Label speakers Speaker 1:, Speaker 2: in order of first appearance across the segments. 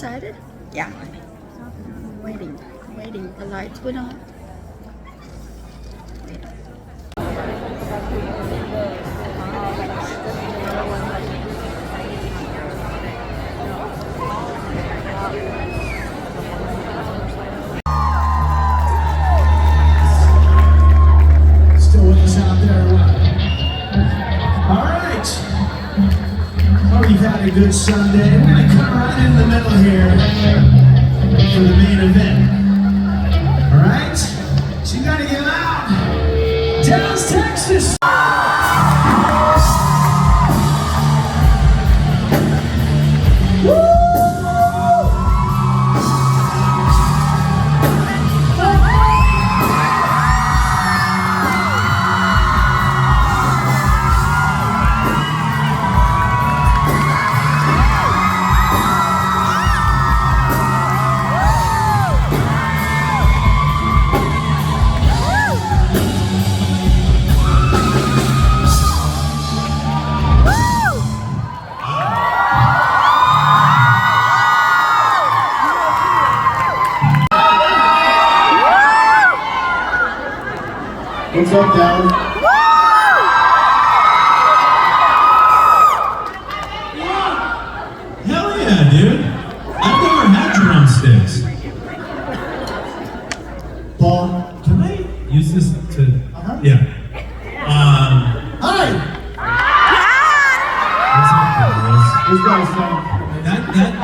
Speaker 1: excited? Yeah. Waiting. The lights went on.
Speaker 2: Still with us out there? All right. Hope you've had a good Sunday. We're going to come right in the middle here for the main event. All right? So you got to get loud. Dallas, Texas. What's up, Dallas?
Speaker 3: Hell yeah, dude! I've never had drumsticks.
Speaker 2: Paul?
Speaker 3: Can I use this to? Yeah.
Speaker 2: Hi!
Speaker 3: What's up, girls?
Speaker 2: This guy's saying.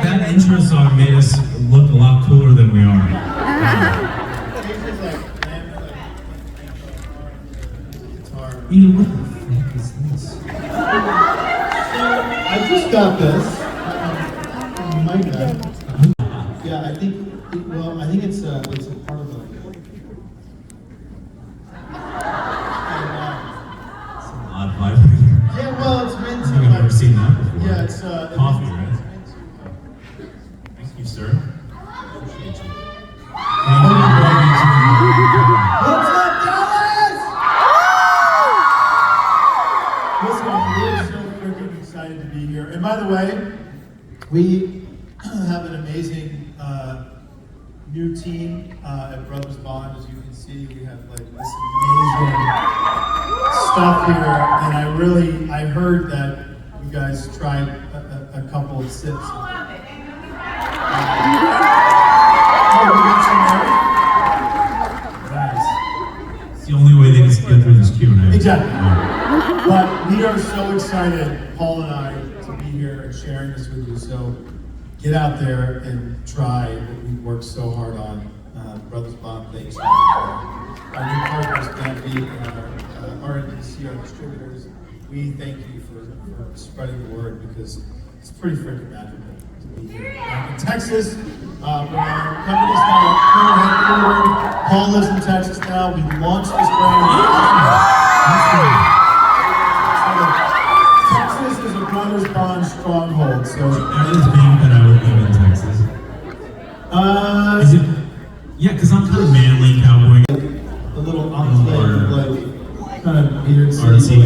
Speaker 3: That intro song made us look a lot cooler than we are. Ian, what the fuck is this?
Speaker 2: I just got this. My bad. Yeah, I think it's a part of the.
Speaker 3: It's an odd vibrator.
Speaker 2: Yeah, well, it's meant
Speaker 3: I
Speaker 2: to.
Speaker 3: think I've never seen that before.
Speaker 2: Yeah, it's
Speaker 3: coffee, right? Thank you, sir. Appreciate you.
Speaker 2: What's up, Dallas? Listen, we're so freaking excited to be here. And by the way, we have an amazing new team at Brothers Bond. As you can see, we have like this amazing stuff here. And I heard that you guys tried a couple of sips. Oh, we got some there? Nice.
Speaker 3: It's the only way they can get through this Q&A.
Speaker 2: Exactly. But we are so excited, Paul and I, to be here and sharing this with you. So get out there and try what we've worked so hard on. Brothers Bond, thanks to our new partners, Vampy, and our RNDC, our distributors. We thank you for spreading the word because it's pretty freaking magical to be here. In Texas, our company's now headquartered. Paul lives in Texas now. We launched this brand. Texas is a Brothers Bond stronghold. So
Speaker 3: I was thinking that I would live in Texas. Is it? Yeah, because I'm kind of manly cowboy.
Speaker 2: A little enclave, like kind of weird.
Speaker 3: Artsy.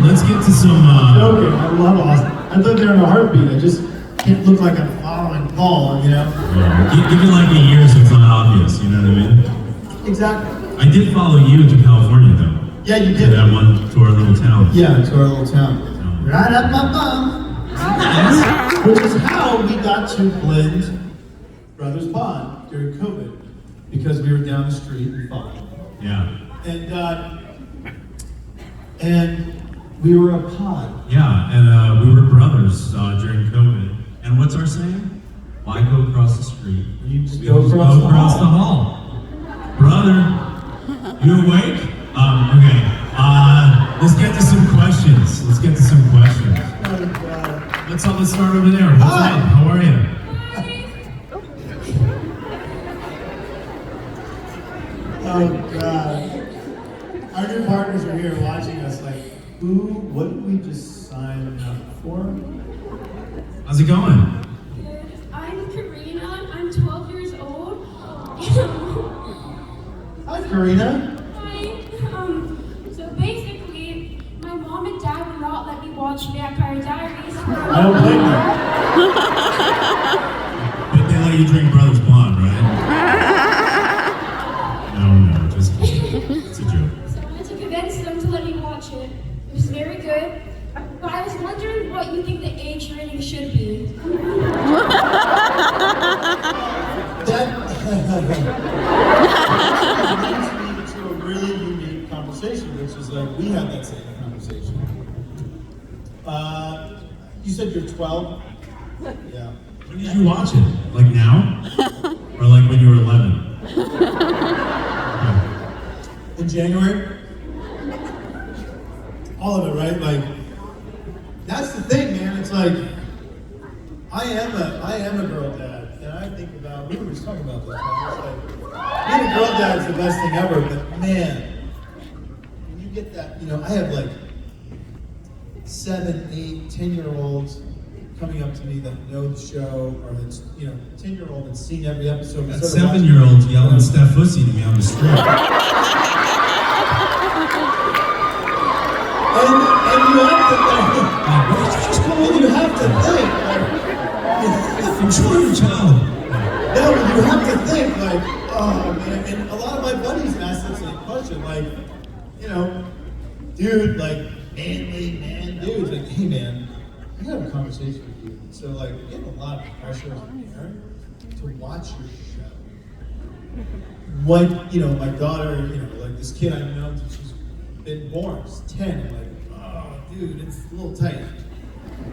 Speaker 3: Let's get to some.
Speaker 2: Okay, I love Austin. I live there in a heartbeat. I just can't look like I'm following Paul, you know?
Speaker 3: Yeah, give it like a year so it's not obvious, you know what I mean?
Speaker 2: Exactly.
Speaker 3: I did follow you to California though.
Speaker 2: Yeah, you
Speaker 3: To
Speaker 2: did.
Speaker 3: that one, to our little town.
Speaker 2: Yeah, to our little town.
Speaker 3: Oh.
Speaker 2: Right up my bum. Which is how we got to blend Brothers Bond during COVID, because we were down the street in fun.
Speaker 3: Yeah.
Speaker 2: And we were a pod.
Speaker 3: Yeah, and we were brothers during COVID. And what's our saying? Why go across the street?
Speaker 2: You just
Speaker 3: We
Speaker 2: go
Speaker 3: just
Speaker 2: across,
Speaker 3: go across the hall. Brother, you awake? Okay. Let's get to some questions.
Speaker 2: Oh,
Speaker 3: Let's start over there. What's
Speaker 2: Hi.
Speaker 3: up? How are you?
Speaker 2: Oh God. Our new partners are here watching us like, what did we just sign up for?
Speaker 3: How's it going?
Speaker 4: Good. I'm Karina. I'm 12 years old.
Speaker 2: Hi, Karina.
Speaker 4: Hi. So basically, my mom and dad would not let me watch Vampire Diaries.
Speaker 2: I don't blame you.
Speaker 3: But they let you drink Brothers Blonde, right? No, just kidding. It's a joke.
Speaker 4: So I wanted to convince them to let me watch it. It was very good. But I was wondering what you think the age rating should be.
Speaker 2: That leads me to a really unique conversation, which is like we had that same conversation. You said you're 12? Yeah.
Speaker 3: When did you watch it? Like now? Or like when you were 11?
Speaker 2: In January? All of it, right? Like, that's the thing, man. It's like, I am a girl dad, and I think about, we were just talking about this, man. It's like, being a girl dad is the best thing ever, but man, when you get that, you know, I have like 7, 8, 10-year-olds coming up to me that know the show, or that's, 10-year-old that's seen every episode.
Speaker 3: That 7-year-old's yelling Steph Pussy to me on the street.
Speaker 2: And you have to think.
Speaker 3: What did you just call
Speaker 2: And
Speaker 3: me?
Speaker 2: you have to think.
Speaker 3: Control your child.
Speaker 2: No, you have to think like, oh man. And a lot of my buddies ask the same question, like, dude, like manly man dudes, like, hey man, I gotta have a conversation with you. So like, we're getting a lot of pressure as a parent to watch your show. Like, my daughter, like this kid I've known since she's been born, she's 10. I'm like, oh, dude, it's a little tight.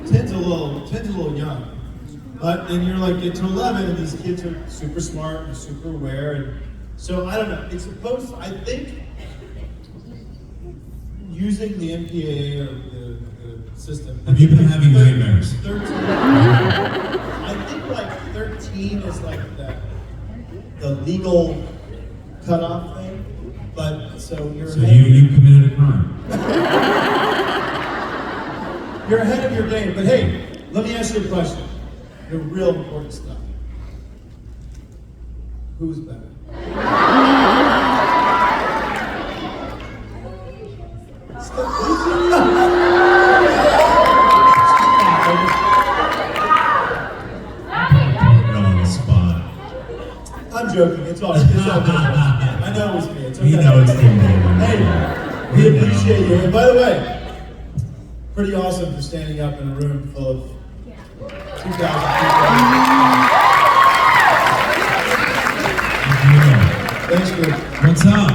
Speaker 2: 10's a little young. But then you're like, get to 11, and these kids are super smart and super aware. And so I don't know. It's supposed to, I think, using the MPAA or the system.
Speaker 3: Have you been having nightmares?
Speaker 2: 13. I think like 13 is like the legal cutoff thing. But so you're
Speaker 3: So you committed a crime.
Speaker 2: You're ahead of your game. But hey, let me ask you a question. The real important stuff. Who's better?
Speaker 3: You're on the spot.
Speaker 2: I'm joking. It's all good. I know it was me. It's okay.
Speaker 3: We know it's him, David.
Speaker 2: Hey, we appreciate you. And by the way, pretty awesome for standing up in a room full of 2,000 people. Thanks for.
Speaker 3: What's up?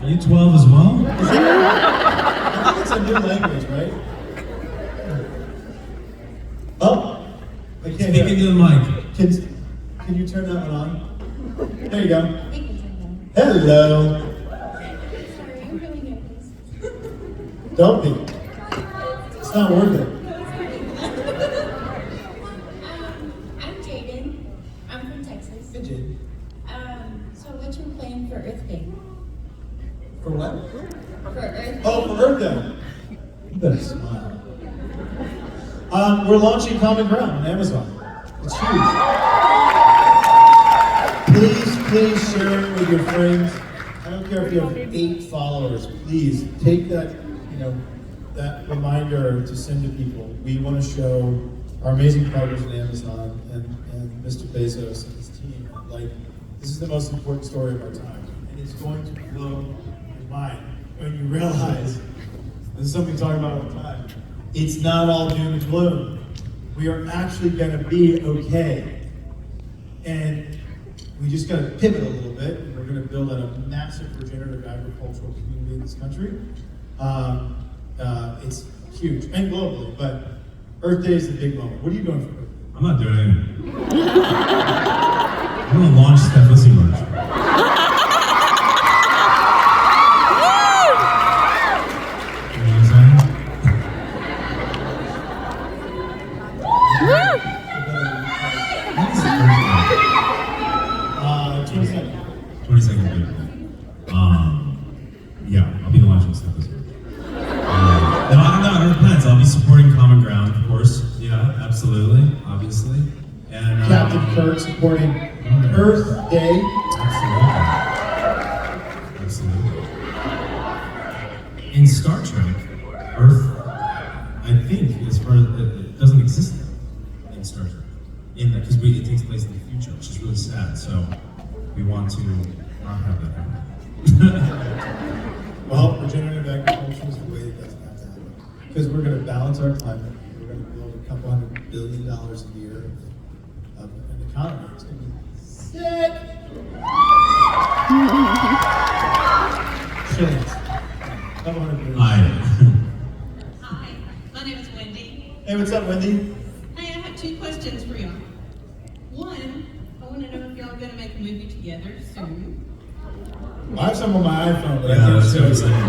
Speaker 3: Are you 12 as well?
Speaker 2: I think it's a new language, right? Oh, I can't
Speaker 3: Speak
Speaker 2: hear.
Speaker 3: into the mic.
Speaker 2: Can you turn that one on? There you go. Hello.
Speaker 4: Sorry, I'm really nervous.
Speaker 2: Don't be. It's not worth it.
Speaker 5: I'm Jaden. I'm from Texas.
Speaker 2: Hey, Jade.
Speaker 5: So what's your plan for Earth Day?
Speaker 2: For what?
Speaker 5: For Earth Day?
Speaker 2: Oh, for Earth Day. You better smile. We're launching Common Ground on Amazon. It's huge. Please share it with your friends. I don't care if you have 8 followers. Please take that, that reminder to send to people. We want to show our amazing partners at Amazon and Mr. Bezos and his team. Like, this is the most important story of our time, and it's going to blow your mind when you realize. This is something we talk about all the time. It's not all doom and gloom. We are actually going to be okay. And we just got to pivot a little bit. And we're going to build out a massive regenerative agricultural community in this country. It's huge, and globally, but Earth Day is the big moment. What are you doing for Earth Day?
Speaker 3: I'm not doing anything. I'm gonna launch Steph Pussy merch.
Speaker 2: Captain Kirk supporting Earth Day.
Speaker 3: Absolutely. In Star Trek, Earth think as far as it doesn't exist in Star Trek, because it takes place in the future, which is really sad. So we want to not have that happen.
Speaker 2: Well, regenerative agriculture is the way it doesn't have to happen. Because we're going to balance our climate. We're going to build $200 billion a year of an economy. It's going to be sick. Shillings. $200 billion.
Speaker 3: Hi.
Speaker 6: Hi, my name is Wendy.
Speaker 2: Hey, what's up, Wendy?
Speaker 6: Hey, I have 2 questions for y'all. One, I want to know if y'all are going to make a movie together soon.
Speaker 2: I have some on my iPhone, but I
Speaker 3: Yeah,
Speaker 2: can't
Speaker 3: that's
Speaker 2: show
Speaker 3: what I'm
Speaker 2: you.
Speaker 3: saying.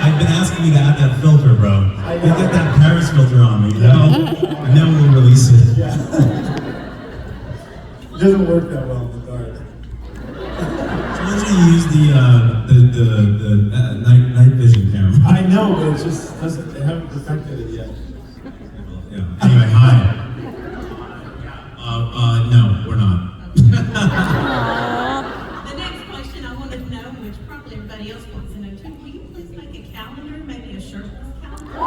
Speaker 3: I've been asking you to add that filter, bro. You get that Paris filter on me, you know? And then we'll release it.
Speaker 2: Yeah. It doesn't work that well in the dark.
Speaker 3: So why don't you use the night vision camera?
Speaker 2: I know, but it just doesn't, they haven't perfected it yet.
Speaker 3: Yeah. Anyway, hi. No, we're not.
Speaker 6: The next question I wanted to know, which probably everybody else wants to know too, will you please make a calendar, maybe a shirtless calendar?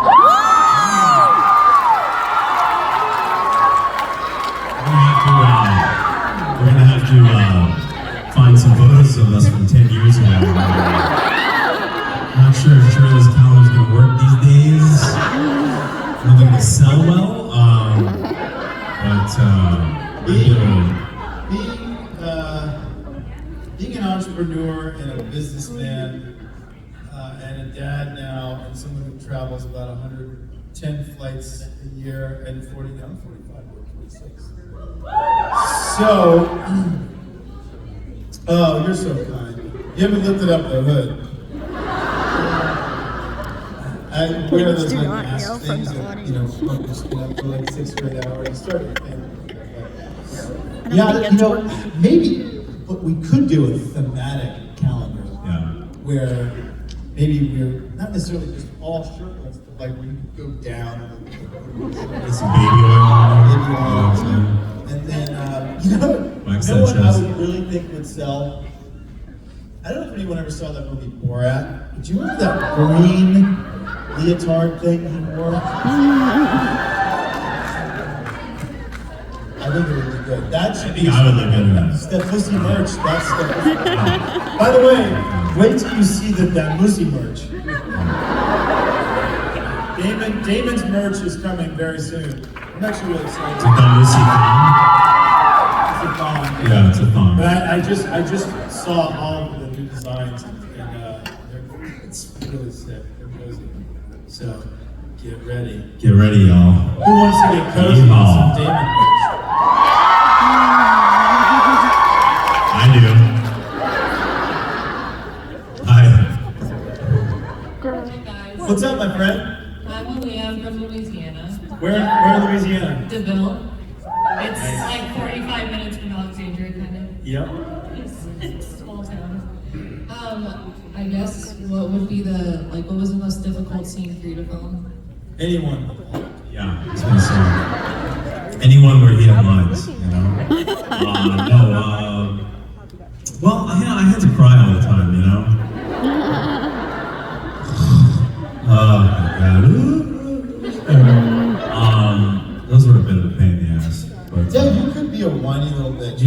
Speaker 3: We're gonna have to find some photos of us from 10 years ago. Not sure if this calendar's gonna work these days. I don't think it'll sell well, but
Speaker 2: Being an entrepreneur and a businessman and a dad now and someone who travels about 110 flights a year and I'm 45 or 46. So, oh, you're so kind. You haven't lifted up the hood. I wear those
Speaker 1: do
Speaker 2: like
Speaker 1: not
Speaker 2: mask
Speaker 1: yell from
Speaker 2: things
Speaker 1: the
Speaker 2: and,
Speaker 1: audience.
Speaker 2: you know, pump your skin up for like 6th grade hour. You start your family.
Speaker 1: I don't
Speaker 2: Yeah,
Speaker 1: think
Speaker 2: you
Speaker 1: it's
Speaker 2: know,
Speaker 1: working.
Speaker 2: maybe, but we could do a thematic calendar
Speaker 3: yeah.
Speaker 2: where maybe we're not necessarily just all shirtless, but like we could go down
Speaker 3: Get some baby oil on them.
Speaker 2: and then, you know
Speaker 3: Wax
Speaker 2: what
Speaker 3: that
Speaker 2: I
Speaker 3: chest.
Speaker 2: would really think would sell? I don't know if anyone ever saw that movie Borat, but do you remember that green leotard thing he wore? I think it would be good. That should
Speaker 3: I think I would look good in that.
Speaker 2: Stefusi merch. That's Stefusi. By the way, wait till you see that Musi merch. Damon's merch is coming very soon. I'm actually really excited.
Speaker 3: It's a Lucy
Speaker 2: It's a thong.
Speaker 3: Yeah, it's a thong.
Speaker 2: But I just saw all of the new designs and it's really sick. They're cozy. So get ready.
Speaker 3: Get ready, y'all.
Speaker 2: Who wants to get cozy with some Damon merch?
Speaker 3: I do. Hi.
Speaker 6: Hey guys,
Speaker 2: What's up, my friend?
Speaker 6: I'm Aaliyah, I'm from Louisiana.
Speaker 2: Where in Louisiana?
Speaker 6: DeVille. It's like 45 minutes from Alexandria, kind of.
Speaker 2: Yep.
Speaker 6: It's a small town. I guess what would be what was the most difficult scene for you to film?
Speaker 2: Anyone?
Speaker 3: Yeah, I was gonna say. Anyone where he had lines, you know? Well, I had to cry all the time, you know? Oh my god. Those were a bit of a pain in the ass. But,
Speaker 2: Yeah, you could be a whiny little bitch.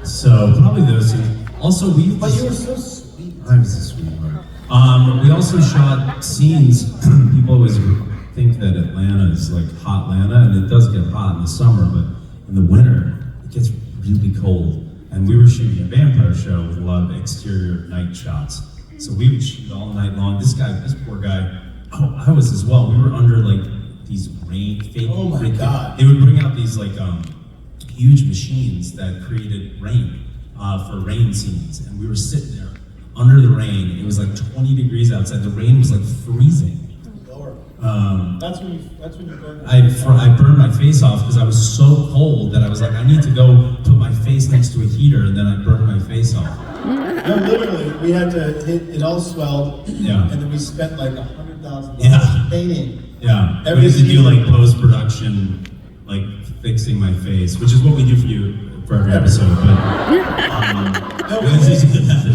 Speaker 3: so probably those two. Also,
Speaker 2: But you were so sweet.
Speaker 3: I'm so sweet. We also shot scenes. People always think that Atlanta is like hot Atlanta, and it does get hot in the summer, but in the winter, it gets really cold. And we were shooting a vampire show with a lot of exterior night shots. So we would shoot all night long. This poor guy, I was as well. We were under like these fake
Speaker 2: Oh my God.
Speaker 3: They would bring out these like huge machines that created rain for rain scenes. And we were sitting there under the rain. It was like 20 degrees outside. The rain was like freezing.
Speaker 2: Lower.
Speaker 3: Um,
Speaker 2: That's when you burned.
Speaker 3: I burned my face off because I was so cold that I was like, I need to go put my face next to a heater, and then I burned my face off.
Speaker 2: No, literally, we had to it all swelled.
Speaker 3: Yeah.
Speaker 2: And then we spent like $100,000
Speaker 3: Yeah.
Speaker 2: painting.
Speaker 3: Yeah,
Speaker 2: Every
Speaker 3: we had to do
Speaker 2: scene.
Speaker 3: like post-production, like fixing my face, which is what we do for you for every episode, but
Speaker 2: No, the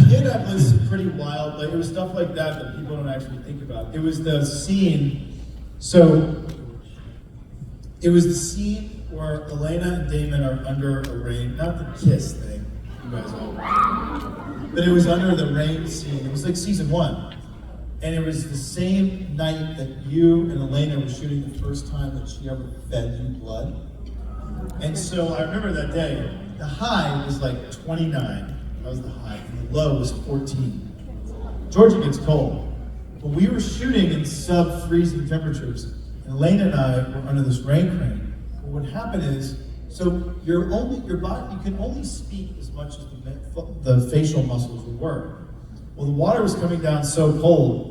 Speaker 2: stand-up was pretty wild. Like, it was stuff like that people don't actually think about. It was the scene. So it was the scene where Elena and Damon are under a rain, not the kiss thing, you guys all, but it was under the rain scene. It was like season 1. And it was the same night that you and Elena were shooting the first time that she ever fed you blood. And so I remember that day, the high was like 29, that was the high, and the low was 14. Georgia gets cold, but we were shooting in sub-freezing temperatures, and Elena and I were under this rain crane. But what happened is, so your body, you can only speak as much as the facial muscles will work. Well, the water was coming down so cold,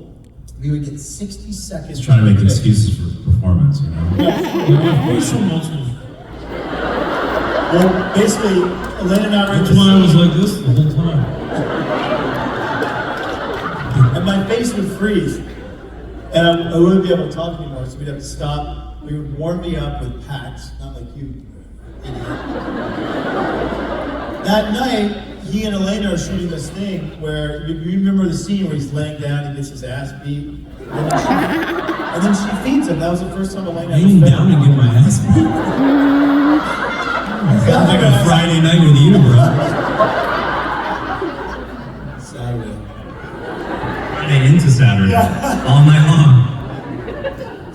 Speaker 2: we would get 60 seconds.
Speaker 3: he's trying to make excuses for performance, you know?
Speaker 2: Facial muscles. Well, basically, Elena and I were in
Speaker 3: That's why I was like this the whole time.
Speaker 2: and my face would freeze. And I wouldn't be able to talk anymore, so we'd have to stop. We would warm me up with packs, not like you, idiot. That night, he and Elena are shooting this thing where, you remember the scene where he's laying down, he gets his ass beat, and then she feeds him. That was the first time Elena ever
Speaker 3: Laying
Speaker 2: fed
Speaker 3: down
Speaker 2: him.
Speaker 3: and get my ass beat. Felt like a Friday night with you, bro.
Speaker 2: Saturday.
Speaker 3: Friday into Saturday, all night long.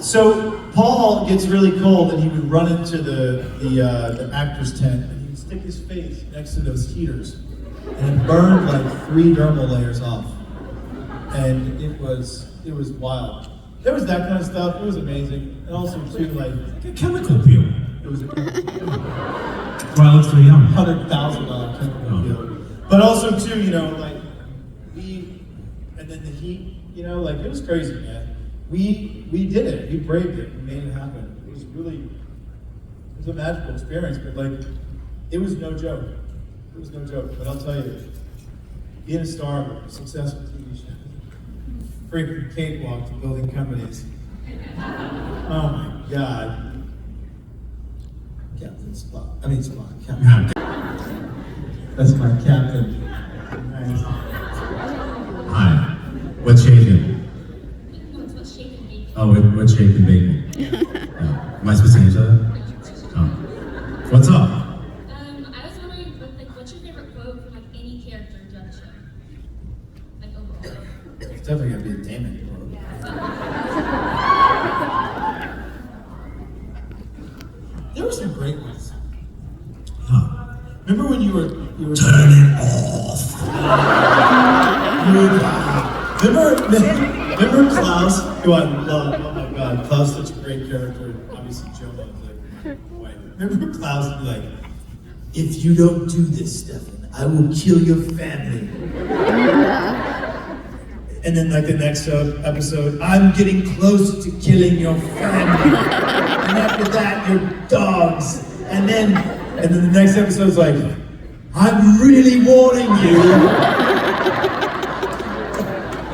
Speaker 2: So Paul gets really cold, and he would run into the actor's tent, and he would stick his face next to those heaters, and it burned like 3 dermal layers off, and it was wild. There was that kind of stuff. It was amazing, and also too like
Speaker 3: A chemical peel.
Speaker 2: it was a
Speaker 3: That's why I look so young.
Speaker 2: $100,000 chemical deal. But also too, you know, like and then the heat, you know, like it was crazy, man. We did it. We braved it. We made it happen. It was a magical experience, but like, it was no joke. It was no joke. But I'll tell you, being a star of a successful TV show, freaking cakewalk to building companies. Oh my God. Captain Spock. I mean Spock. Captain. That's my captain. Nice.
Speaker 3: Hi. What's shaking?
Speaker 4: No, it's what's shaking me.
Speaker 3: Oh, what's shaking bacon? Am I supposed to answer that? Oh. What's up?
Speaker 4: I was wondering, what's your favorite quote from any character throughout the show? Overall.
Speaker 2: It's definitely gonna be a Damon quote. There were some great ones.
Speaker 3: Huh.
Speaker 2: Remember when you were
Speaker 3: Turn it off.
Speaker 2: Remember Klaus, who I love? Oh my God, Klaus is such a great character. Obviously, Jonah was like, boy. Remember Klaus would be like, if you don't do this, Stefan, I will kill your family. And then like the next episode, I'm getting close to killing your family. And after that, your dogs. And then the next episode's like, I'm really warning you.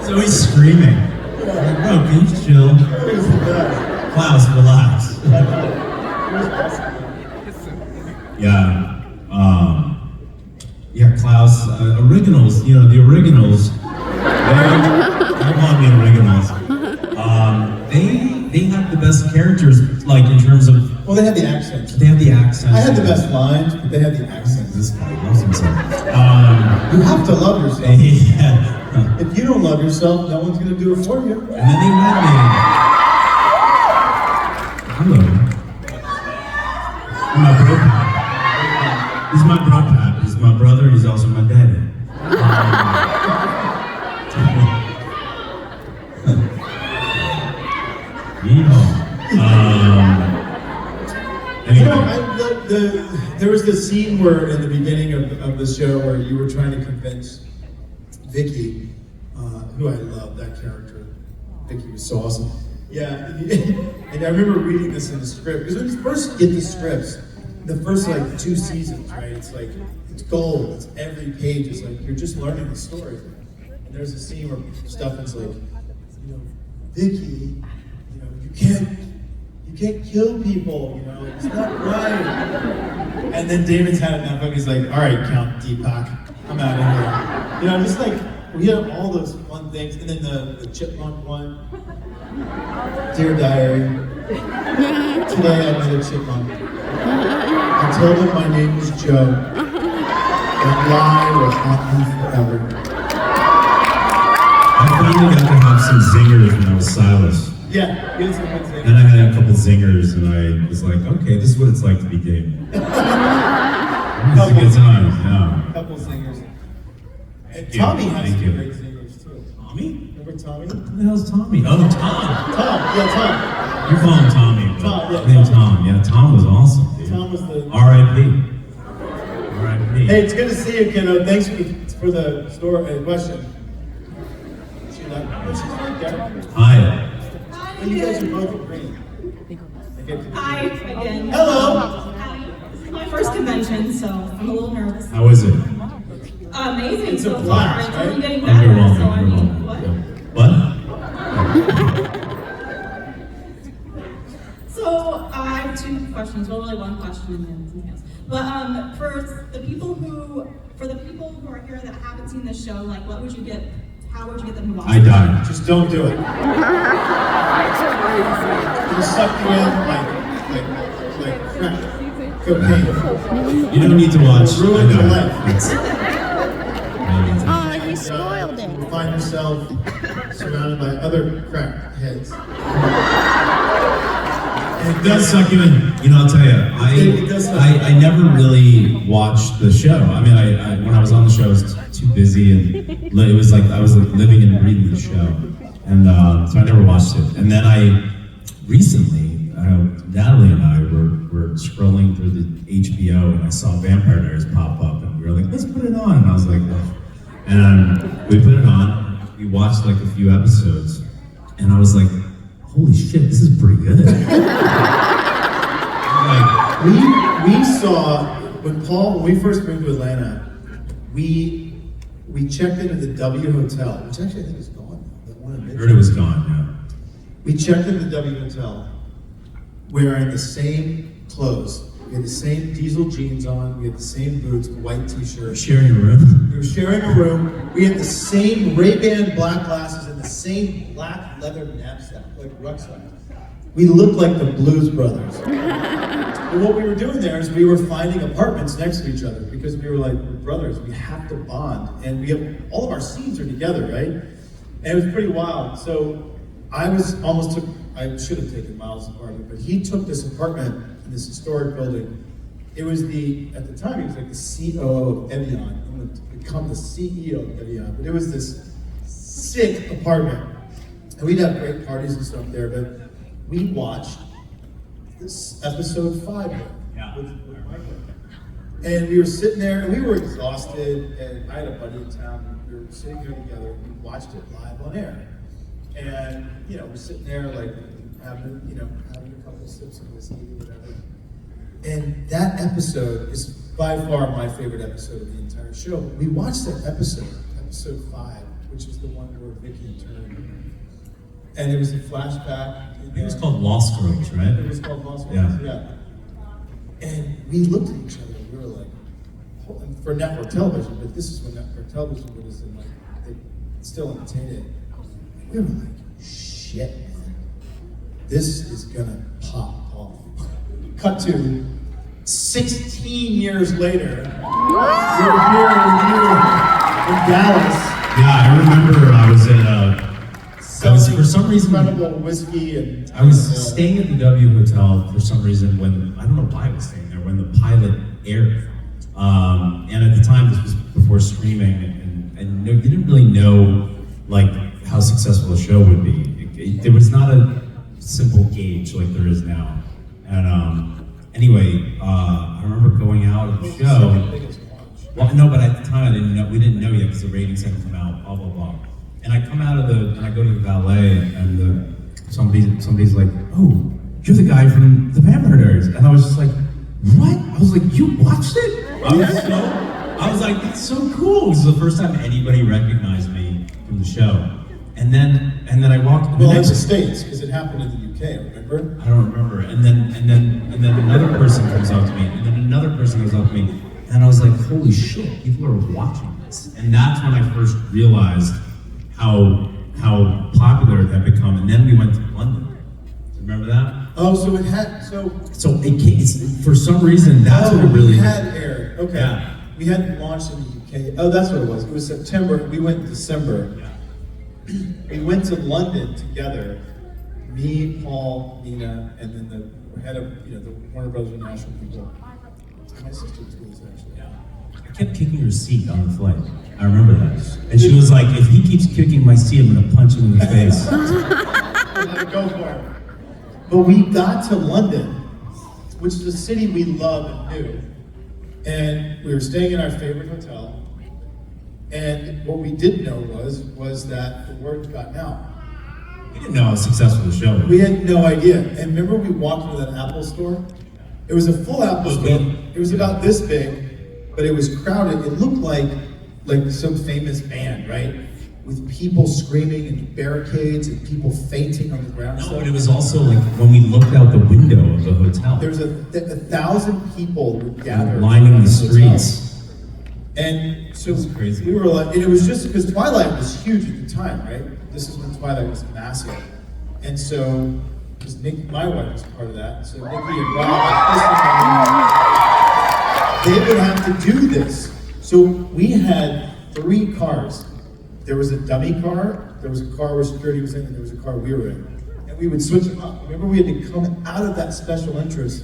Speaker 3: So he's screaming. Like, bro, can you chill? Klaus, relax. Yeah, Klaus, originals, the originals, I love the originals. They have the best characters, like in terms of,
Speaker 2: Well, they had the accents.
Speaker 3: they have the accents.
Speaker 2: I had the best lines, but they had the accents.
Speaker 3: This guy loves himself.
Speaker 2: You have to love yourself.
Speaker 3: Yeah.
Speaker 2: If you don't love yourself, no one's gonna do it for you.
Speaker 3: And then they met me. Hello. My bro pad. He's my bro pad. He's my brother. He's also my daddy.
Speaker 2: You know,
Speaker 3: Anyway.
Speaker 2: there was this scene where, in the beginning of the show, where you were trying to convince Vicky, who I love, that character. Vicky was so awesome. Yeah, and I remember reading this in the script, because when you first get the scripts, the first like 2 seasons, right? It's like, it's gold. It's every page. It's like you're just learning the story. And there's a scene where Stefan's like, Vicky, you you can't kill people, you know, it's not right. And then David's had enough of it. He's like, all right, Count Deepak, I'm out of here. You know, just like, we have all those fun things. And then the chipmunk one. Dear Diary, today I met a chipmunk. I told him my name was Joe. That lie will haunt me forever.
Speaker 3: I finally got to have some zingers when I was Silas.
Speaker 2: Yeah, he had some good things.
Speaker 3: Then I had a couple zingers, and I was like, okay, this is what it's like to be David. It was a good time, yeah.
Speaker 2: Couple singers. And
Speaker 3: you.
Speaker 2: Tommy has
Speaker 3: Thank
Speaker 2: some
Speaker 3: you.
Speaker 2: great singers too.
Speaker 3: Tommy?
Speaker 2: Remember Tommy?
Speaker 3: Who the hell's Tommy? Oh, Tom.
Speaker 2: Tom.
Speaker 3: You call him Tommy. But
Speaker 2: Tom, yeah,
Speaker 3: his name's
Speaker 2: Tom.
Speaker 3: Tom. Yeah, Tom was awesome, dude.
Speaker 2: Tom was the...
Speaker 3: R.I.P. R.I.P.
Speaker 2: Hey, it's good to see you, kiddo. Thanks for the question. See that? Oh, she's right there.
Speaker 3: Hi.
Speaker 2: Well, you guys are both green.
Speaker 7: Hi again.
Speaker 2: Hello.
Speaker 7: Hi. This is my first convention, so I'm a little nervous.
Speaker 3: How is it?
Speaker 7: Amazing
Speaker 2: It's a
Speaker 7: so far.
Speaker 2: blast,
Speaker 7: It's only
Speaker 2: right?
Speaker 7: getting
Speaker 3: Oh,
Speaker 7: better.
Speaker 3: you're welcome.
Speaker 7: So I
Speaker 3: You're
Speaker 7: mean,
Speaker 3: welcome.
Speaker 7: what?
Speaker 3: What?
Speaker 7: So I have two questions. Well, really one question and then something else. But for the people who are here that haven't seen this show, like, what would you get? How would you get them to watch?
Speaker 3: I died.
Speaker 2: Just don't do it. It'll suck you in like crack. Cocaine.
Speaker 3: You don't need to watch.
Speaker 2: Ruin
Speaker 3: I
Speaker 2: your
Speaker 3: died.
Speaker 2: life.
Speaker 1: Oh, you spoiled it.
Speaker 2: You find yourself surrounded by other crack heads.
Speaker 3: It does suck you in. You know, I'll tell you,
Speaker 2: It does suck.
Speaker 3: I never really watched the show. I mean, I when I was on the show, I was too busy, and it was like I was like living and breathing the show, and so I never watched it. And then recently, Natalie and I were scrolling through the HBO, and I saw Vampire Diaries pop up, and we were like, let's put it on. And I was like, well. And we put it on. We watched like a few episodes, and I was like, holy shit, this is pretty good. Like,
Speaker 2: We saw when we first moved to Atlanta, we checked into the W Hotel, which actually I think is gone now. The one in
Speaker 3: I
Speaker 2: Midtown.
Speaker 3: heard it was gone, yeah.
Speaker 2: We checked into the W Hotel wearing the same clothes. We had the same diesel jeans on, we had the same boots, white t-shirt.
Speaker 3: Sharing a room.
Speaker 2: We were sharing a room. We had the same Ray-Ban black glasses and the same black leather knapsack, like rucksack. We looked like the Blues Brothers. But what we were doing there is we were finding apartments next to each other because we were like, we're brothers, we have to bond. And we have, all of our scenes are together, right? And it was pretty wild. So I should have taken Miles' apartment, but he took this apartment in this historic building. It was at the time, he was like the COO of Evian. I'm going to become the CEO of Evian. But it was this sick apartment. And we'd have great parties and stuff there, but we watched this episode 5 with Michael. And we were sitting there, and we were exhausted, and I had a buddy in town, and we were sitting here together, and we watched it live on air. And, you know, we're sitting there, like, having a couple sips of whiskey or whatever. And that episode is by far my favorite episode of the entire show. We watched that episode 5, which is the one where Vicky turned. And it was a flashback.
Speaker 3: I think it was called Lost Girls, right?
Speaker 2: It was called Lost Girls, yeah. And we looked at each other and we were like, for network television, but this is when network television was in, like, it's still entertaining. We were like, shit, man. This is gonna pop off. Cut to 16 years later. We're here with you in Dallas.
Speaker 3: Yeah, I remember I was for some reason,
Speaker 2: incredible whiskey and
Speaker 3: I was staying at the W Hotel for some reason when, I don't know why I was staying there, when the pilot aired. And at the time, this was before streaming, and you didn't really know like how successful a show would be. There was not a simple gauge like there is now. And anyway, I remember going out of the show. Well, no, but at the time we didn't know yet because the ratings hadn't come out, blah, blah, blah. And I come out of and I go to the valet, and somebody's like, oh, you're the guy from the Vampire Diaries. And I was just like, what? I was like, you watched it? I was like, that's so cool. This is the first time anybody recognized me from the show. And then I walked, and
Speaker 2: Well, in the States, because it happened in the UK, remember?
Speaker 3: I don't remember. And then another person comes up to me, and then another person comes up to me, and I was like, holy shit, people are watching this. And that's when I first realized how popular it had become. And then we went to London. Remember that?
Speaker 2: Oh, so it had,
Speaker 3: It's, for some reason, that's what it really
Speaker 2: we had aired. Okay.
Speaker 3: Yeah.
Speaker 2: We hadn't launched in the UK. Oh, that's what it was. It was September. We went in December.
Speaker 3: Yeah.
Speaker 2: We went to London together. Me, Paul, Nina, and then the head of the Warner Brothers International people. My sister was with us actually.
Speaker 3: Yeah. I kept kicking her seat on the flight. I remember that. And she was like, if he keeps kicking my seat, I'm gonna punch him in the face.
Speaker 2: Go for it. But we got to London, which is a city we love and knew. And we were staying in our favorite hotel. And what we didn't know was that the word had gotten out.
Speaker 3: We didn't know how successful the show was.
Speaker 2: We had no idea. And remember we walked into that Apple store? It was a full Apple store. It was about this big, but it was crowded. It looked like some famous band, right? With people screaming and barricades and people fainting on the ground.
Speaker 3: No, but it was also like when we looked out the window of the hotel.
Speaker 2: There was 1,000 people would gather
Speaker 3: lining the streets.
Speaker 2: And so
Speaker 3: crazy.
Speaker 2: we were like, and it was just because Twilight was huge at the time, right? This is when Twilight was massive. And so, because Nick, my wife, was part of that, so Nikki and Rob, they would have to do this. So we had 3 cars. There was a dummy car, there was a car where security was in, and there was a car we were in. And we would switch them up. Remember, we had to come out of that special entrance.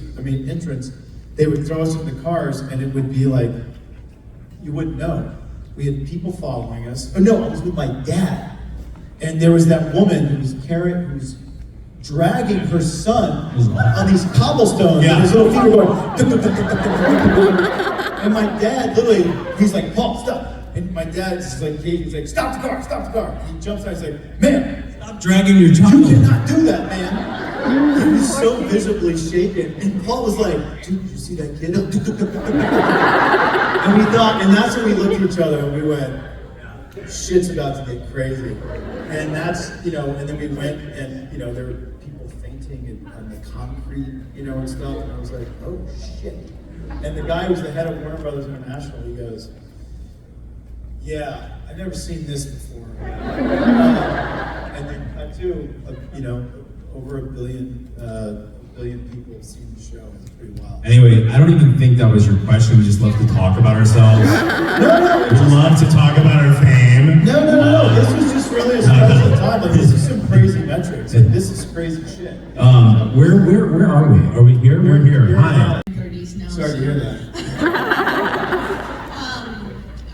Speaker 2: They would throw us in the cars, and it would be like, you wouldn't know. We had people following us. Oh no, I was with my dad. And there was that woman who was dragging her son on these cobblestones, and his little feet were going, and my dad literally, he's like, Paul, stop. And my dad's just like, he's like, stop the car. He jumps out, he's like, man,
Speaker 3: Stop dragging your child.
Speaker 2: you cannot do that, man. He was so visibly shaken. And Paul was like, dude, did you see that kid? And we thought, and that's when we looked at each other and we went, shit's about to get crazy. And that's, and then we went and, there were people fainting on the concrete, and stuff. And I was like, oh shit. And the guy who was the head of Warner Brothers International, he goes, yeah, I've never seen this before. And then cut to, over a billion people have seen the show. It's pretty wild.
Speaker 3: Anyway, I don't even think that was your question. We just love to talk about ourselves.
Speaker 2: No.
Speaker 3: We love to talk about our fame.
Speaker 2: No. This was just really a special time. Like, this is some crazy metrics. Like, this is crazy shit.
Speaker 3: Where are we? Are we here? We're here. Hi.
Speaker 5: 30s now.
Speaker 2: Sorry to hear that.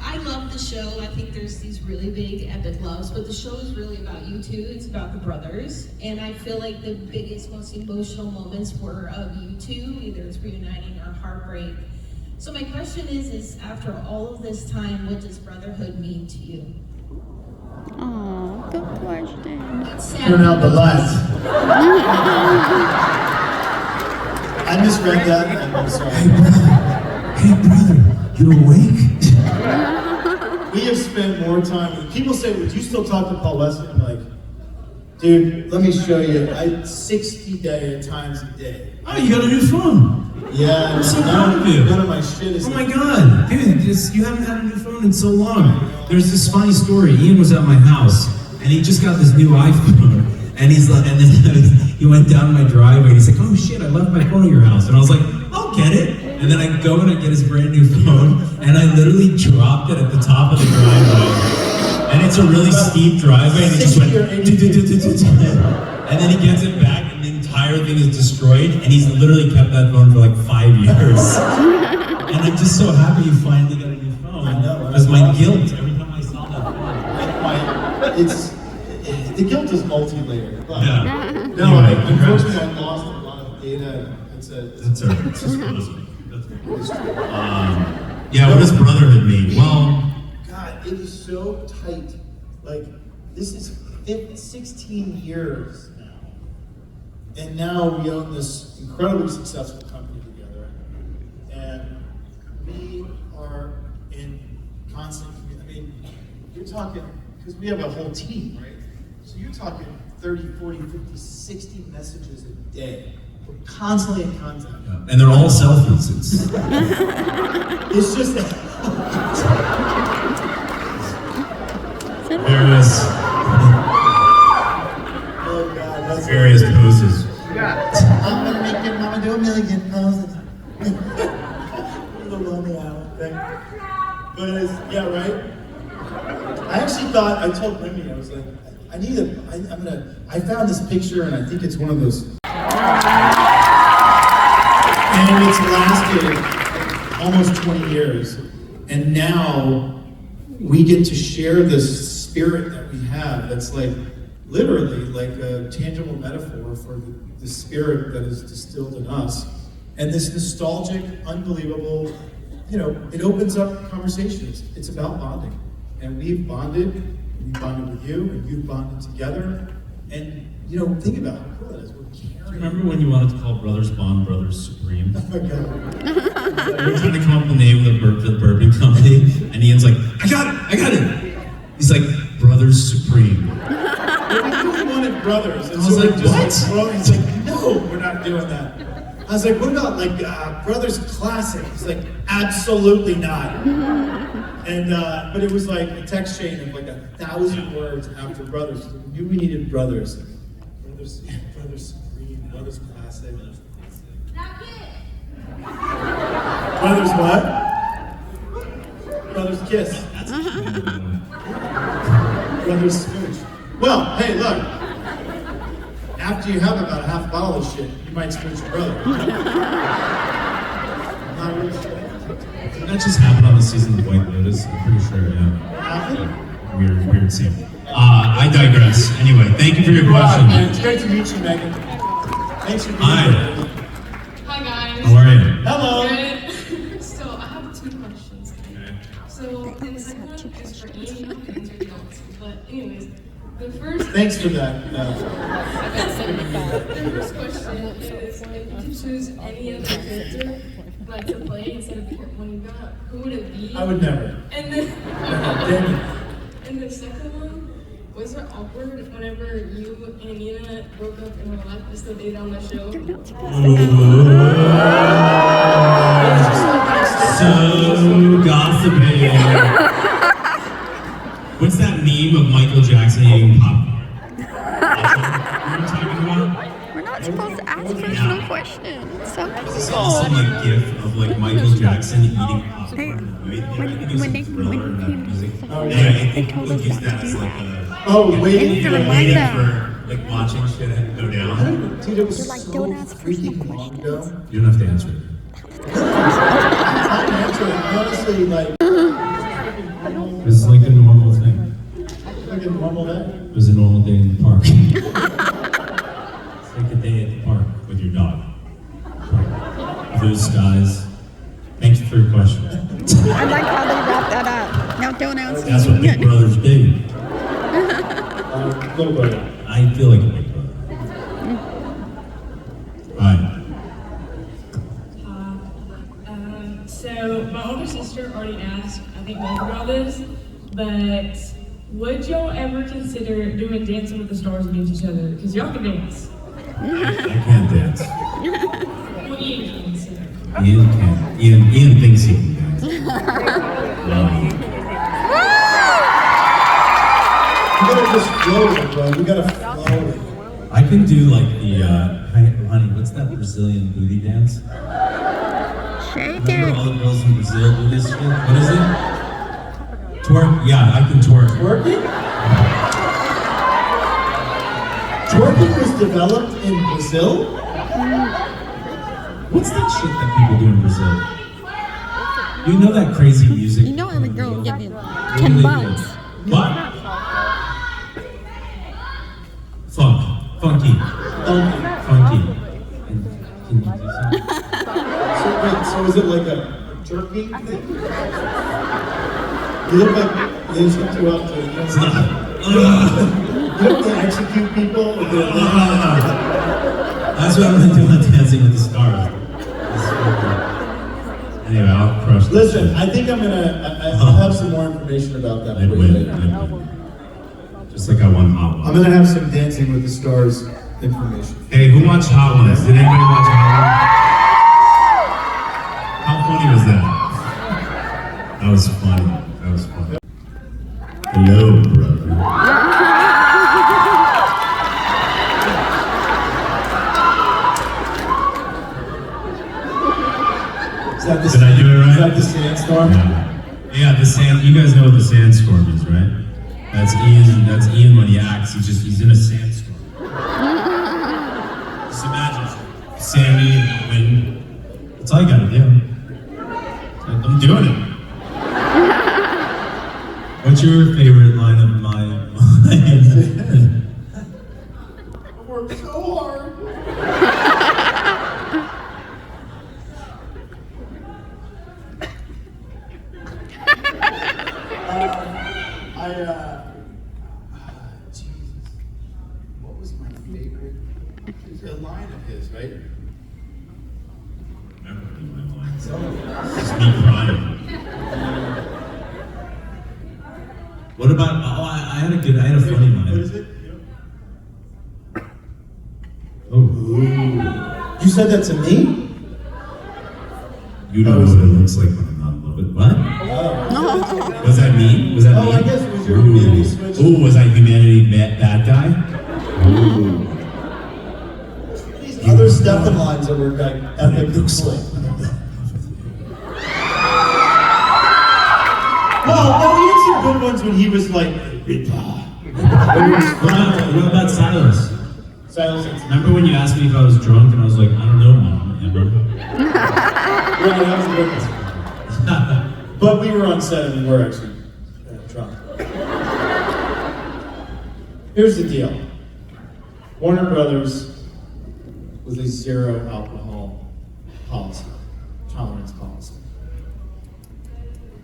Speaker 5: I love the show. I think there's these really big epic loves, but the show is really about you two. It's about the brothers, and I feel like the biggest, most emotional moments were of you two. Either it's reuniting or heartbreak. So my question is after all of this time, what does brotherhood mean to you?
Speaker 1: Oh, good question.
Speaker 5: It's sad.
Speaker 2: Turn out the lights. I misread that, and I'm sorry.
Speaker 3: Hey, brother, you awake?
Speaker 2: We have spent more time. People say, would you still talk to Paul Wesley? I'm like, dude, let me show you. 60 times a day.
Speaker 3: Oh, you got a new phone.
Speaker 2: Yeah,
Speaker 3: I'm so proud of you.
Speaker 2: None of my shit is.
Speaker 3: Oh my god, dude, you haven't had a new phone in so long. There's this funny story. Ian was at my house, and he just got this new iPhone, and he's like, and then he went down my driveway, and he's like, oh shit, I left my phone at your house, and I was like, I'll get it. And then I go and I get his brand new phone, and I literally dropped it at the top of the driveway, and it's a really steep driveway, and it just went, and then he gets it back, and the entire thing is destroyed, and he's literally kept that phone for like 5 years. And I'm just so happy you finally got a new phone.
Speaker 2: I know.
Speaker 3: It was my guilt every time I saw that phone.
Speaker 2: The guilt is multi-layered.
Speaker 3: Yeah.
Speaker 2: No,
Speaker 3: Anyway,
Speaker 2: unfortunately, I lost a lot of data.
Speaker 3: That's all right. It's just yeah, what does brotherhood mean? Well,
Speaker 2: God, it is so tight. Like, this is 16 years now. And now we own this incredibly successful company together. And we are in constant, you're talking, because we have a whole team, right? So you're talking talking 30, 40, 50, 60 messages a day. We're constantly in contact.
Speaker 3: Yeah. And they're all selfies.
Speaker 2: It's just
Speaker 3: various
Speaker 2: oh God, that's
Speaker 3: various poses.
Speaker 2: I'm gonna make your mama do a million poses. The Lonely Island thing. But it's, yeah, right? I actually thought, I told Remy, I was like, I found this picture and I think it's one of those. And it's lasted almost 20 years. And now we get to share this spirit that we have that's like literally like a tangible metaphor for the spirit that is distilled in us. And this nostalgic, unbelievable, it opens up conversations. It's about bonding. And we've bonded with you, and you've bonded together. And, think about how cool that is. We're carrying.
Speaker 3: Remember when you wanted to call Brothers Bond Brothers Supreme?
Speaker 2: Oh my God.
Speaker 3: We were trying to come up with the name of the bourbon company, and Ian's like, I got it! He's like, Brothers Supreme.
Speaker 2: We really wanted brothers. And
Speaker 3: I was like, what?
Speaker 2: He's like, no, we're not doing that. I was like, what about Brothers Classic? He's like, absolutely not. And but it was like a text chain of like 1,000 words after brothers. We knew we needed brothers. Brothers Supreme, Brothers Classic. Brothers what? Brothers Kiss. Brothers Smooch. Well, hey, look. After you have about a half bottle of shit, you might smooch your brother. Not really sure.
Speaker 3: Did that just happen on the season of White Lotus? I'm pretty sure, yeah. Weird scene. I digress. Anyway, thank you for your question.
Speaker 2: Man, it's great to meet you, Megan. Thanks for being
Speaker 3: Hi.
Speaker 2: here.
Speaker 6: Hi guys.
Speaker 3: How are you?
Speaker 2: Hello.
Speaker 6: Good. So I have 2 questions. So the second one is for Ian and the adults. But anyways, the first.
Speaker 2: Thanks for that.
Speaker 6: The first question is, if you could choose any other character to play instead of the one you got, who would it be?
Speaker 2: I would never.
Speaker 6: And then.
Speaker 2: Damn it.
Speaker 6: And the second one, was it awkward whenever you and Nina broke up and were left to still date on the show?
Speaker 3: So gossiping. What's that meme of Michael Jackson eating popcorn? You know what I'm talking about?
Speaker 1: We're not supposed to ask personal questions. So
Speaker 3: I saw some gif of Michael Jackson eating popcorn.
Speaker 1: Hey,
Speaker 3: I think it was
Speaker 1: when
Speaker 3: a
Speaker 1: they
Speaker 3: thriller in that
Speaker 1: came
Speaker 3: music.
Speaker 1: to
Speaker 2: Oh,
Speaker 1: the
Speaker 2: yeah.
Speaker 3: I
Speaker 1: they
Speaker 3: think
Speaker 1: told
Speaker 3: people
Speaker 1: us
Speaker 3: use
Speaker 1: not
Speaker 3: that
Speaker 1: to
Speaker 3: as
Speaker 1: do
Speaker 3: like
Speaker 1: that.
Speaker 3: a
Speaker 2: Waiting
Speaker 1: to remind
Speaker 3: waiting
Speaker 1: them.
Speaker 3: for watching shit go down.
Speaker 2: Dude, it was
Speaker 1: You're like,
Speaker 2: so
Speaker 1: don't ask
Speaker 2: freaking
Speaker 1: personal
Speaker 2: long
Speaker 1: questions.
Speaker 2: ago.
Speaker 3: You don't have to answer it.
Speaker 2: I'll answer it. Honestly,
Speaker 3: It was like a normal thing.
Speaker 2: like a normal day.
Speaker 3: It was a normal day in the park. It's like a day at the park with your dog. Blue skies. Thank you for your question.
Speaker 1: I like how they wrap that up. Now don't ask
Speaker 3: That's what
Speaker 1: me.
Speaker 3: big brothers do.
Speaker 2: Little brother.
Speaker 3: I feel like a big brother. Hi.
Speaker 8: So my older sister already asked, I think both about this, but would y'all ever consider doing Dancing with the Stars against each other? Because y'all can dance.
Speaker 3: I can't dance.
Speaker 8: Well, Ian can, so.
Speaker 3: Ian can. Ian thinks he can dance. Well,
Speaker 2: You gotta just float it, bro. You gotta float it.
Speaker 3: I can do like the, honey, what's that Brazilian booty dance?
Speaker 1: Shake
Speaker 3: Remember
Speaker 1: it.
Speaker 3: all the girls in Brazil do this shit? What is it? Twerk? Yeah, I can twerk.
Speaker 2: Twerking? Twerking was developed in Brazil?
Speaker 3: What's that shit that people do in Brazil? You know that crazy music?
Speaker 1: You know every girl will give you
Speaker 3: What do
Speaker 1: 10
Speaker 3: they do?
Speaker 1: bucks.
Speaker 3: What? Funky. Funky. Can you do something?
Speaker 2: So is it like a jerking thing? You look like they just hooked you up to,
Speaker 3: It's not.
Speaker 2: you know they execute people with their
Speaker 3: That's what I'm gonna do on Dancing with the Stars. Anyway, I'll crush this.
Speaker 2: Listen, I think I'll have some more information about that
Speaker 3: I'd
Speaker 2: for you
Speaker 3: win.
Speaker 2: later.
Speaker 3: Just like I won Hot Ones.
Speaker 2: I'm gonna have some Dancing with the Stars information.
Speaker 3: Hey, who watched Hot Ones? Did anybody watch Hot Ones? How funny was that? That was funny. That was funny. Hello, brother.
Speaker 2: Is that the,
Speaker 3: Did I do it right?
Speaker 2: Is that the sandstorm?
Speaker 3: Yeah, the sand. You guys know what the sandstorm is, right? That's Ian. That's Ian when he acts. He's in a sandstorm. Just imagine Sammy and wind. That's all you gotta do. I'm doing it. What's your favorite line of my line?
Speaker 2: I worked so hard. Jesus. What was my favorite? There's a line of his, right?
Speaker 3: Never do my lines. Just me crying. What about? Oh, I had a funny line.
Speaker 2: What is it?
Speaker 3: Oh,
Speaker 2: You said that to me?
Speaker 3: you know what it looks like when I'm not in love with what? Was that me? Was that me?
Speaker 2: Oh, I guess it was your humanity switch.
Speaker 3: Ooh, was I humanity bad guy? Ooh.
Speaker 2: These other Stefan lines that were like epic. Well, no, he had some good ones when he was like.
Speaker 3: What about Silas?
Speaker 2: Silence.
Speaker 3: Remember when you asked me if I was drunk and I was like, I don't know, Mom. Emma.
Speaker 2: Yeah, that was a good one. But we were on set and we were actually drunk. Here's the deal. Warner Brothers was a zero alcohol policy, tolerance policy.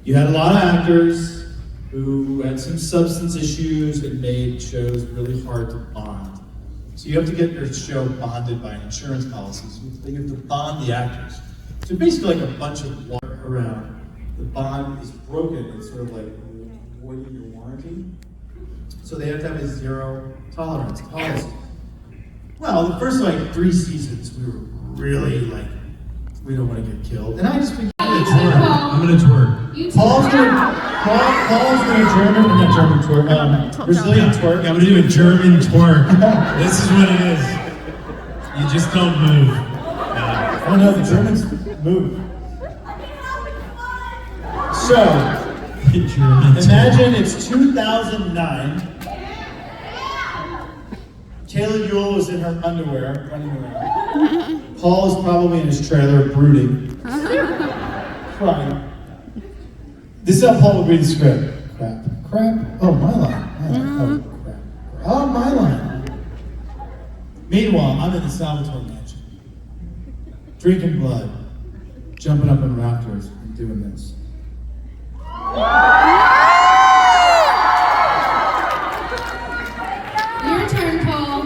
Speaker 2: You had a lot of actors who had some substance issues and made shows really hard to bond. So you have to get your show bonded by insurance policies. You have to bond the actors. So basically like a bunch of water around. The bond is broken. It's sort of like voiding your warranty. So they have to have a zero tolerance policy. Well, the first like 3 seasons, we were really like, we don't want to get killed. And I just became
Speaker 3: I'm gonna twerk.
Speaker 2: Paul's gonna German twerk, Brazilian twerk.
Speaker 3: I'm gonna do a German twerk. This is what it is. You just don't move.
Speaker 2: Oh no, the Germans move. So, imagine it's 2009. Kayla Ewell is in her underwear, running around. Paul is probably in his trailer, brooding, crying. This is how Paul would read the script. Crap. Oh, my line. Oh, crap. Oh, my line. Meanwhile, I'm in the Salvatore mansion, drinking blood, jumping up in rafters, and doing this.
Speaker 4: Your turn, Paul.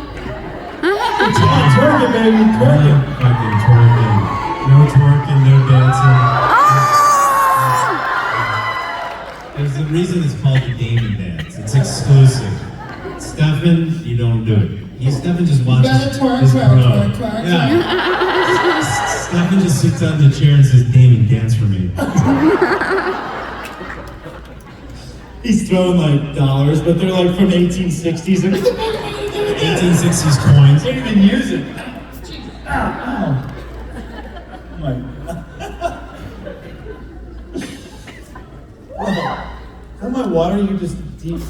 Speaker 2: Twerking, baby, twerking.
Speaker 3: Fucking twerking. No twerking, no dancing. There's a reason it's called the Damon Dance. It's exclusive. Stefan, you don't do it. Stefan just watches.
Speaker 2: You gotta twerk.
Speaker 3: Yeah. Stefan just sits on the chair and says, Damon, dance for me.
Speaker 2: He's throwing like dollars, but they're like from 1860s.
Speaker 3: 1860s coins.
Speaker 2: They don't even use it. Ow. Oh my God. Is that my water? You just deep.